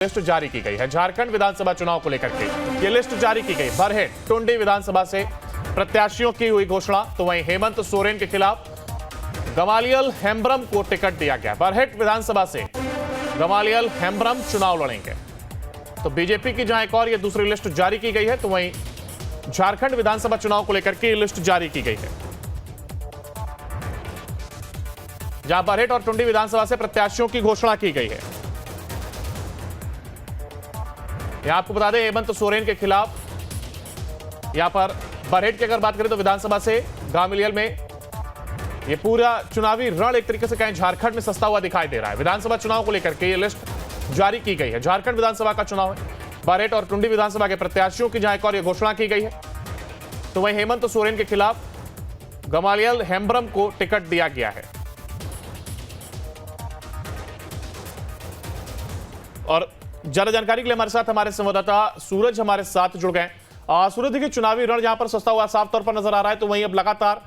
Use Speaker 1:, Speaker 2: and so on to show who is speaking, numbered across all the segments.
Speaker 1: List जारी की गई है झारखंड विधानसभा चुनाव को लेकर के। ये लिस्ट जारी की गई बरहेट टुंडी विधानसभा से प्रत्याशियों की हुई घोषणा। तो वहीं हेमंत सोरेन के खिलाफ गमालियल हेम्ब्रम को टिकट दिया गया। बरहेट विधानसभा से गमालियल हेम्ब्रम चुनाव लड़ेंगे। तो बीजेपी की जहां एक और ये दूसरी लिस्ट जारी की गई है, तो वहीं झारखंड विधानसभा चुनाव को लेकर के लिस्ट जारी की गई है, जहां बरहेट और टुंडी विधानसभा से प्रत्याशियों की घोषणा की गई है। यहां आपको बता दें, हेमंत सोरेन के खिलाफ यहां पर बरहेट की अगर बात करें तो विधानसभा से गामिलियल में ये पूरा चुनावी रण एक तरीके से कहें झारखंड में सस्ता हुआ दिखाई दे रहा है। विधानसभा चुनाव को लेकर के ये लिस्ट जारी की गई है। झारखंड विधानसभा का चुनाव है, बरहेट और टुंडी विधानसभा के प्रत्याशियों की जहां एक और ये घोषणा की गई है। तो वहीं हेमंत सोरेन के खिलाफ गमालियल हेम्ब्रम को टिकट दिया गया है। और ज्यादा जानकारी के लिए हमारे साथ हमारे संवाददाता सूरज हमारे साथ जुड़ गए। सूरज, देखिए चुनावी रण जहां पर सस्ता हुआ साफ तौर पर नजर आ रहा है, तो वहीं अब लगातार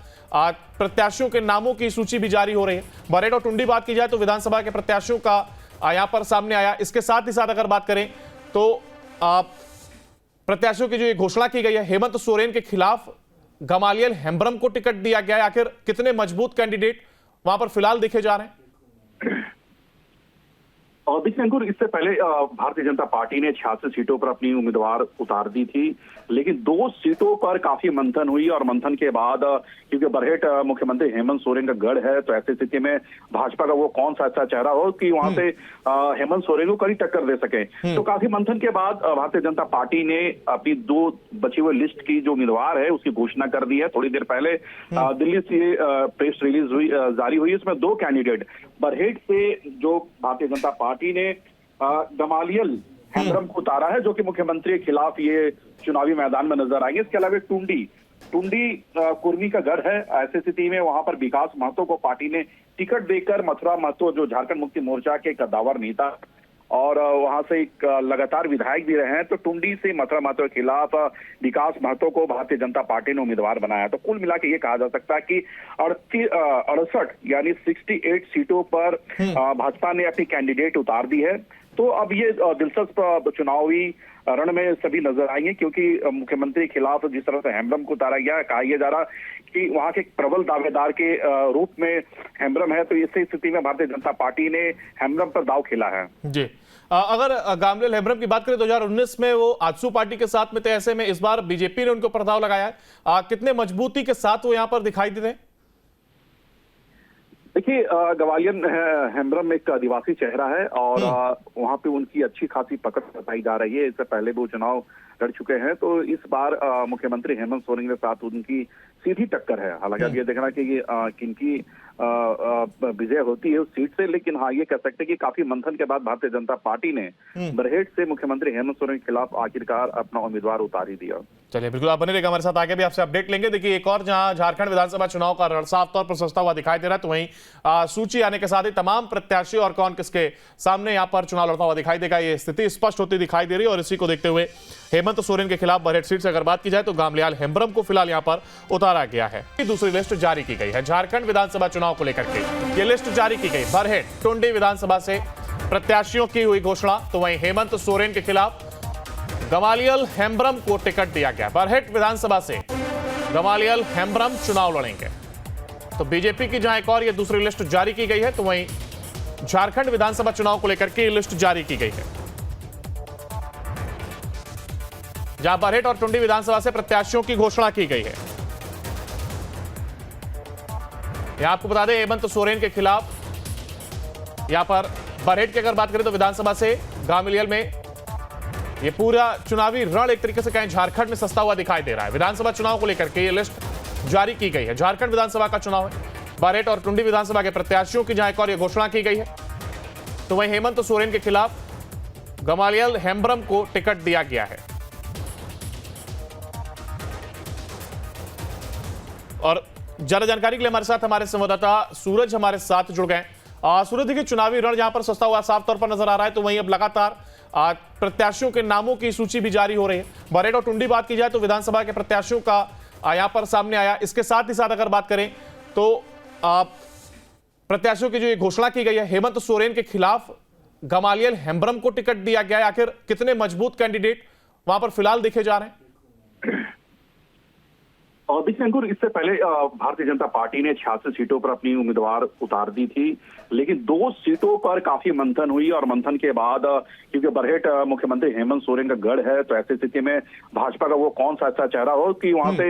Speaker 1: प्रत्याशियों के नामों की सूची भी जारी हो रही है। बरहेट और टुंडी बात की जाए तो विधानसभा के प्रत्याशियों का यहां पर सामने आया। इसके साथ ही साथ अगर बात करें तो प्रत्याशियों की जो ये घोषणा की गई है, हेमंत सोरेन के खिलाफ गमालियल हेम्ब्रम को टिकट दिया गया है। आखिर कितने मजबूत कैंडिडेट वहां पर फिलहाल देखे जा रहे हैं?
Speaker 2: देखिए अंकुर, इससे पहले भारतीय जनता पार्टी ने 86 सीटों पर अपनी उम्मीदवार उतार दी थी, लेकिन 2 सीटों पर काफी मंथन हुई और मंथन के बाद क्योंकि बरहेट मुख्यमंत्री हेमंत सोरेन का गढ़ है, तो ऐसी स्थिति में भाजपा का वो कौन सा ऐसा चेहरा हो कि वहां से हेमंत सोरेन को कड़ी टक्कर दे सके। तो काफी मंथन के बाद भारतीय जनता पार्टी ने अपनी 2 बची हुई लिस्ट की जो उम्मीदवार है उसकी घोषणा कर दी है। थोड़ी देर पहले दिल्ली से प्रेस रिलीज हुई, जारी हुई। इसमें 2 कैंडिडेट बरहेट से जो भारतीय जनता पार्टी ने गमालियल हेम्ब्रम को उतारा है, जो कि मुख्यमंत्री के खिलाफ ये चुनावी मैदान में नजर आएंगे। इसके अलावा टुंडी कुर्मी का गढ़ है। ऐसी स्थिति में वहां पर विकास महतो को पार्टी ने टिकट देकर, मथुरा महतो जो झारखंड मुक्ति मोर्चा के कद्दावर नेता और वहां से एक लगातार विधायक भी रहे हैं, तो टुंडी से मथुरा महतो के खिलाफ विकास महतो को भारतीय जनता पार्टी ने उम्मीदवार बनाया। तो कुल मिला के ये कहा जा सकता है कि 68 यानी 68 सीटों पर भाजपा ने अपनी कैंडिडेट उतार दी है। तो अब ये दिलचस्प चुनावी रण में सभी नजर आएंगे, क्योंकि मुख्यमंत्री के खिलाफ जिस तरह से हेम्ब्रम को उतारा गया, कहा यह जा रहा कि वहां के प्रबल दावेदार के रूप में हेम्ब्रम है, तो इसी स्थिति में भारतीय जनता पार्टी ने हेम्ब्रम पर दाव खेला है। जी,
Speaker 1: अगर गमालियल हेम्ब्रम की बात करें 2019 में वो आजसू पार्टी के साथ में थे, ऐसे में इस बार बीजेपी ने उनको प्रभाव लगाया है। कितने मजबूती के साथ वो यहाँ पर दिखाई देते हैं?
Speaker 2: देखिए, गमालियल हेम्ब्रम एक आदिवासी चेहरा है और वहां पे उनकी अच्छी खासी पकड़ बताई जा रही है। इससे पहले वो चुनाव लड़ चुके हैं, तो इस बार मुख्यमंत्री हेमंत सोरेन के साथ उनकी सीधी टक्कर है। हालांकि अब ये देखना कि ये किनकी विजय होती है उस सीट से, लेकिन हाँ ये कह सकते हैं कि काफी मंथन के बाद भारतीय जनता पार्टी ने बरहेट से मुख्यमंत्री हेमंत सोरेन के खिलाफ आखिरकार अपना उम्मीदवार उतार ही दिया।
Speaker 1: चलिए, बिल्कुल आप बने रहिएगा हमारे साथ, आगे भी आपसे अपडेट लेंगे। देखिए, एक और जहां झारखंड विधानसभा चुनाव का रण साफ तौर पर सस्ता हुआ दिखाई दे रहा है, तो वहीं सूची आने के साथ ही तमाम प्रत्याशी और कौन किसके सामने यहाँ पर चुनाव लड़ता हुआ दिखाई देगा, ये स्थिति स्पष्ट होती दिखाई दे रही है। और इसी को देखते हुए हेमंत सोरेन के खिलाफ बरहेट सीट से अगर बात की जाए तो गमालियल हेम्ब्रम को फिलहाल यहाँ पर उतारा गया है। दूसरी लिस्ट जारी की गई है झारखंड विधानसभा चुनाव को लेकर के। ये लिस्ट जारी की गई बरहेट टुंडी विधानसभा से प्रत्याशियों की हुई घोषणा। तो वहीं हेमंत सोरेन के खिलाफ गमालियल हेम्ब्रम को टिकट दिया गया। बरहेट विधानसभा से गमालियल हेम्ब्रम चुनाव लड़ेंगे। तो बीजेपी की जहां एक और ये दूसरी लिस्ट जारी की गई है, तो वहीं झारखंड विधानसभा चुनाव को लेकर के लिस्ट जारी की गई है, जहां बरहेट और टुंडी विधानसभा से प्रत्याशियों की घोषणा की गई है। यहां आपको बता दें, हेमंत सोरेन के खिलाफ यहां पर बरहेट की अगर बात करें तो विधानसभा से गामिलियल में ये पूरा चुनावी रण एक तरीके से कहें झारखंड में सस्ता हुआ दिखाई दे रहा है। विधानसभा चुनाव को लेकर के ये लिस्ट जारी की गई है। झारखंड विधानसभा का चुनाव है, बरहेट और टुंडी विधानसभा के प्रत्याशियों की जहां एक और ये घोषणा की गई है, तो वहीं हेमंत सोरेन के खिलाफ गमालियल हेम्ब्रम को टिकट दिया गया है। और ज्यादा जानकारी के लिए हमारे साथ हमारे संवाददाता सूरज हमारे साथ जुड़ गए। सूरज, देखिए चुनावी रण जहां पर सस्ता हुआ साफ तौर पर नजर आ रहा है, तो वहीं अब लगातार प्रत्याशियों के नामों की सूची भी जारी हो रही है। बरहेट और टुंडी बात की जाए तो विधानसभा के प्रत्याशियों का यहां पर सामने आया। इसके साथ ही साथ अगर बात करें तो प्रत्याशियों की जो ये घोषणा की गई है, हेमंत सोरेन के खिलाफ गमालियल हेम्ब्रम को टिकट दिया गया है। आखिर कितने मजबूत कैंडिडेट वहां पर फिलहाल देखे जा रहे हैं?
Speaker 2: और देखिए अंकुर, इससे पहले भारतीय जनता पार्टी ने 86 सीटों पर अपनी उम्मीदवार उतार दी थी, लेकिन 2 सीटों पर काफी मंथन हुई और मंथन के बाद क्योंकि बरहेट मुख्यमंत्री हेमंत सोरेन का गढ़ है, तो ऐसी स्थिति में भाजपा का वो कौन सा ऐसा चेहरा हो कि वहां से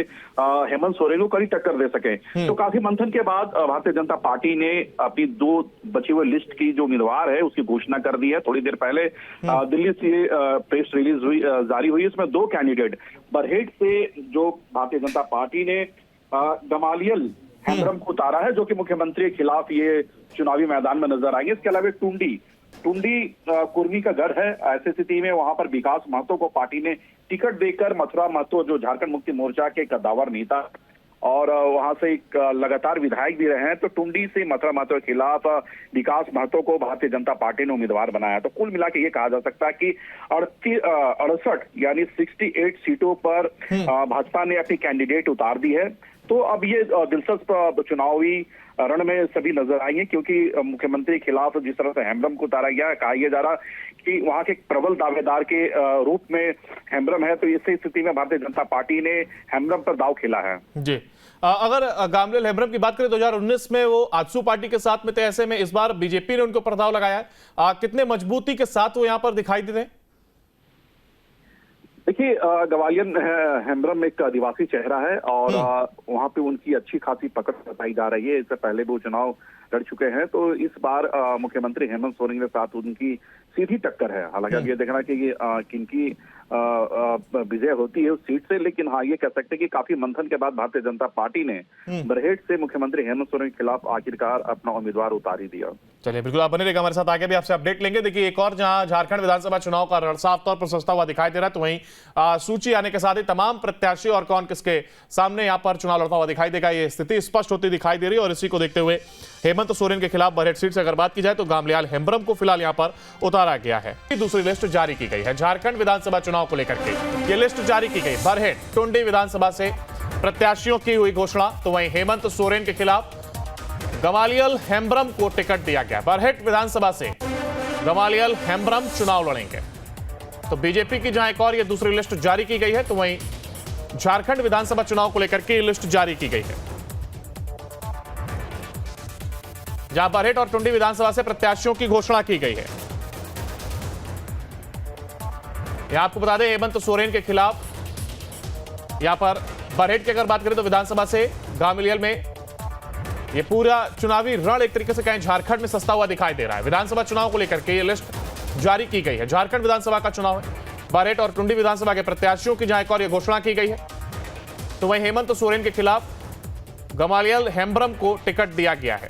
Speaker 2: हेमंत सोरेन को कड़ी टक्कर दे सके। तो काफी मंथन के बाद भारतीय जनता पार्टी ने अपनी 2 बची हुई लिस्ट की जो उम्मीदवार है उसकी घोषणा कर दी है। थोड़ी देर पहले दिल्ली से प्रेस रिलीज हुई, जारी हुई। इसमें 2 कैंडिडेट बरहेट से जो भारतीय जनता पार्टी ने गमालियल हेम्ब्रम को उतारा है, जो कि मुख्यमंत्री के खिलाफ ये चुनावी मैदान में नजर आएंगे। इसके अलावा टुंडी कुर्मी का घर है। ऐसी स्थिति में वहां पर विकास महतो को पार्टी ने टिकट देकर, मथुरा महतो जो झारखंड मुक्ति मोर्चा के कद्दावर नेता और वहां से एक लगातार विधायक भी रहे हैं, तो टुंडी से मथुरा महतो के खिलाफ विकास महतो को भारतीय जनता पार्टी ने उम्मीदवार बनाया। तो कुल मिला के ये कहा जा सकता है कि 68 यानी 68 सीटों पर भाजपा ने अपनी कैंडिडेट उतार दी है। तो अब ये दिलचस्प चुनावी रण में सभी नजर आएंगे, क्योंकि मुख्यमंत्री के खिलाफ जिस तरह से हेम्ब्रम को उतारा गया, कहा यह जा रहा कि वहां के प्रबल दावेदार के रूप में हेम्ब्रम है, तो इसी स्थिति में भारतीय जनता पार्टी ने हेम्ब्रम पर दाव खेला है।
Speaker 1: जी, अगर गमालियल हेम्ब्रम की बात करें 2019 में वो आजसू पार्टी के साथ में थे, ऐसे में इस बार बीजेपी ने उनको पर दाव लगाया है। कितने मजबूती के साथ वो यहाँ पर दिखाई देते हैं?
Speaker 2: देखिए, गमालियल हेम्ब्रम एक आदिवासी चेहरा है और वहां पे उनकी अच्छी खासी पकड़ बताई जा रही है। इससे पहले वो चुनाव लड़ चुके हैं, तो इस बार मुख्यमंत्री हेमंत सोरेन के साथ उनकी सीधी टक्कर है। हालांकि अब ये देखना कि ये किनकी विजय होती है उस सीट से, लेकिन हाँ ये कह सकते हैं कि काफी मंथन के बाद भारतीय जनता पार्टी ने बरहेट से मुख्यमंत्री हेमंत सोरेन के खिलाफ आखिरकार अपना उम्मीदवार उतार ही दिया।
Speaker 1: चलिए, बिल्कुल आप बने रहिएगा हमारे साथ, आगे भी आपसे अपडेट लेंगे। देखिए, एक और जहां झारखंड विधानसभा चुनाव का रण साफ तौर पर सस्ता हुआ दिखाई दे रहा है, तो वहीं सूची आने के साथ ही तमाम प्रत्याशी और कौन किसके सामने यहां पर चुनाव लड़ता हुआ दिखाई देगा, ये स्थिति स्पष्ट होती दिखाई दे रही है। और इसी को देखते हुए हेमंत सोरेन के खिलाफ बरहेट सीट से अगर बात की जाए तो गमालियल हेम्ब्रम को फिलहाल यहां पर उतारा गया है। दूसरी लिस्ट जारी की गई है झारखंड विधानसभा चुनाव को लेकर के, ये लिस्ट जारी की गई। बरहेट टुंडी विधानसभा से प्रत्याशियों की हुई घोषणा, तो वहीं हेमंत सोरेन के खिलाफ गमालियल हेम्ब्रम को टिकट दिया गया। बरहेट विधानसभा से गमालियल हेम्ब्रम चुनाव लड़ेंगे। तो बीजेपी की जहां एक और ये दूसरी लिस्ट जारी की गई है, तो वहीं झारखंड विधानसभा चुनाव को लेकर के लिस्ट जारी की गई है, जहां बरहेट और टुंडी विधानसभा से प्रत्याशियों की घोषणा की गई है। यहां आपको बता दें, हेमंत सोरेन के खिलाफ यहां पर बरहेट की अगर बात करें तो विधानसभा से गमालियल में ये पूरा चुनावी रण एक तरीके से कहें झारखंड में सस्ता हुआ दिखाई दे रहा है। विधानसभा चुनाव को लेकर के ये लिस्ट जारी की गई है। झारखंड विधानसभा का चुनाव है, बरहेट और टुंडी विधानसभा के प्रत्याशियों की जहां एक और ये घोषणा की गई है, तो वहीं हेमंत सोरेन के खिलाफ गमालियल हेम्ब्रम को टिकट दिया गया है।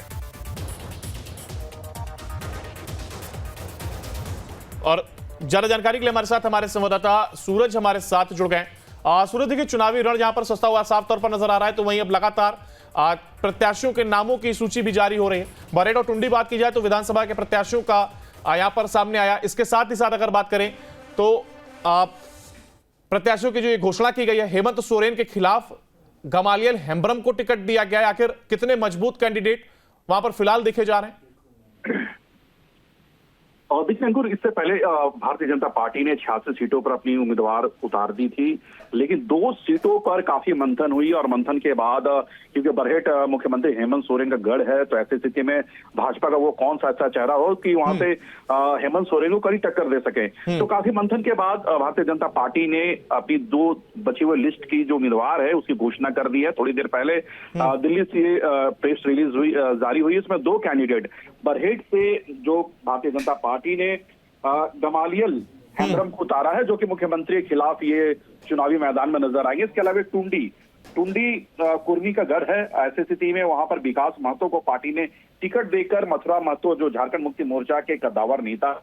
Speaker 1: और ज्यादा जानकारी के लिए हमारे साथ हमारे संवाददाता सूरज हमारे साथ जुड़ गए। सूरज, देखिए चुनावी रण जहां पर सस्ता हुआ साफ तौर पर नजर आ रहा है, तो वहीं अब लगातार प्रत्याशियों के नामों की सूची भी जारी हो रही है। बरहेट और टुंडी बात की जाए तो विधानसभा के प्रत्याशियों का यहां पर सामने आया। इसके साथ ही साथ अगर बात करें तो प्रत्याशियों की जो ये घोषणा की गई है, हेमंत सोरेन के खिलाफ गमालियल हेम्ब्रम को टिकट दिया गया है। आखिर कितने मजबूत कैंडिडेट वहां पर फिलहाल देखे जा रहे हैं?
Speaker 2: और देखिए अंकुर, इससे पहले भारतीय जनता पार्टी ने 86 सीटों पर अपनी उम्मीदवार उतार दी थी, लेकिन 2 सीटों पर काफी मंथन हुई और मंथन के बाद क्योंकि बरहेट मुख्यमंत्री हेमंत सोरेन का गढ़ है, तो ऐसी स्थिति में भाजपा का वो कौन सा ऐसा चेहरा हो कि वहां से हेमंत सोरेन को कड़ी टक्कर दे सके। तो काफी मंथन के बाद भारतीय जनता पार्टी ने अपनी 2 बची हुई लिस्ट की जो उम्मीदवार है उसकी घोषणा कर दी है। थोड़ी देर पहले दिल्ली से प्रेस रिलीज हुई, जारी हुई। इसमें 2 कैंडिडेट बरहेट से जो भारतीय जनता पार्टी ने गमालियल हेम्ब्रम को उतारा है, जो कि मुख्यमंत्री के खिलाफ ये चुनावी मैदान में नजर आएंगे। इसके अलावा टुंडी कुर्मी का घर है। ऐसी स्थिति में वहां पर विकास महतो को पार्टी ने टिकट देकर, मथुरा महतो जो झारखंड मुक्ति मोर्चा के कद्दावर नेता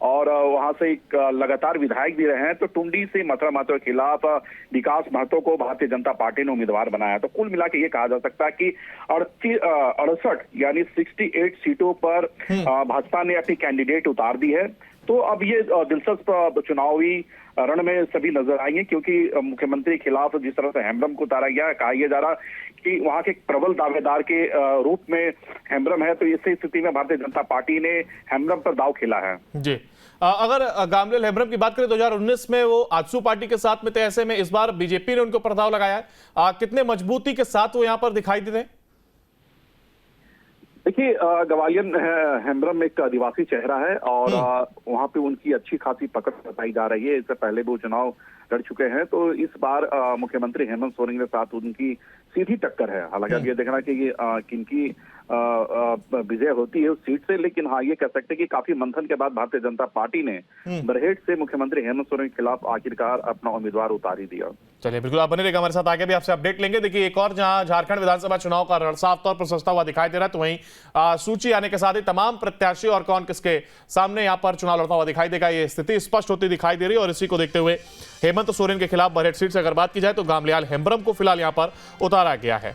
Speaker 2: और वहां से एक लगातार विधायक भी रहे हैं, तो टुंडी से मथुरा महतो के खिलाफ विकास महतो को भारतीय जनता पार्टी ने उम्मीदवार बनाया। तो कुल मिला के ये कहा जा सकता है कि 68 यानी 68 सीटों पर भाजपा ने अपनी कैंडिडेट उतार दी है। तो अब ये दिलचस्प चुनावी रण में सभी नजर आएंगे, क्योंकि मुख्यमंत्री के खिलाफ जिस तरह से हेम्ब्रम को उतारा गया, कहा यह जा रहा कि वहां के प्रबल दावेदार के रूप में हेम्ब्रम है, तो इसी स्थिति में भारतीय जनता पार्टी ने हेम्ब्रम पर दाव खेला है।
Speaker 1: जी, अगर गामलियल हेम्ब्रम की बात करें 2019 में वो आजसू पार्टी के साथ में थे, ऐसे में इस बार बीजेपी ने उनको ऊपर दाव लगाया है। कितने मजबूती के साथ वो यहाँ पर दिखाई देते हैं?
Speaker 2: देखिए, गवालियर हेम्ब्रम एक आदिवासी चेहरा है और वहां पे उनकी अच्छी खासी पकड़ बताई जा रही है। इससे पहले वो चुनाव लड़ चुके हैं, तो इस बार मुख्यमंत्री हेमंत सोरेन के साथ उनकी सीधी टक्कर है। हालांकि अब ये देखना कि ये किनकी विजय होती है उस सीट से, लेकिन हाँ ये कह सकते हैं कि काफी मंथन के बाद भारतीय जनता पार्टी ने बरहेट से मुख्यमंत्री हेमंत सोरेन के खिलाफ आखिरकार अपना उम्मीदवार उतार ही दिया।
Speaker 1: चलिए, बिल्कुल आप बने रहिएगा हमारे साथ, आगे भी आपसे अपडेट लेंगे। देखिए, एक और जहां झारखंड विधानसभा चुनाव का रण साफ तौर पर सस्ता हुआ दिखाई दे रहा है, तो वहीं सूची आने के साथ ही तमाम प्रत्याशी और कौन किसके सामने यहां पर चुनाव लड़ता हुआ दिखाई देगा, ये स्थिति स्पष्ट होती दिखाई दे रही है। और इसी को देखते हुए हेमंत सोरेन के खिलाफ बरहेट सीट से अगर बात की जाए तो गामलियाल हेम्ब्रम को फिलहाल यहां पर उतारा गया है।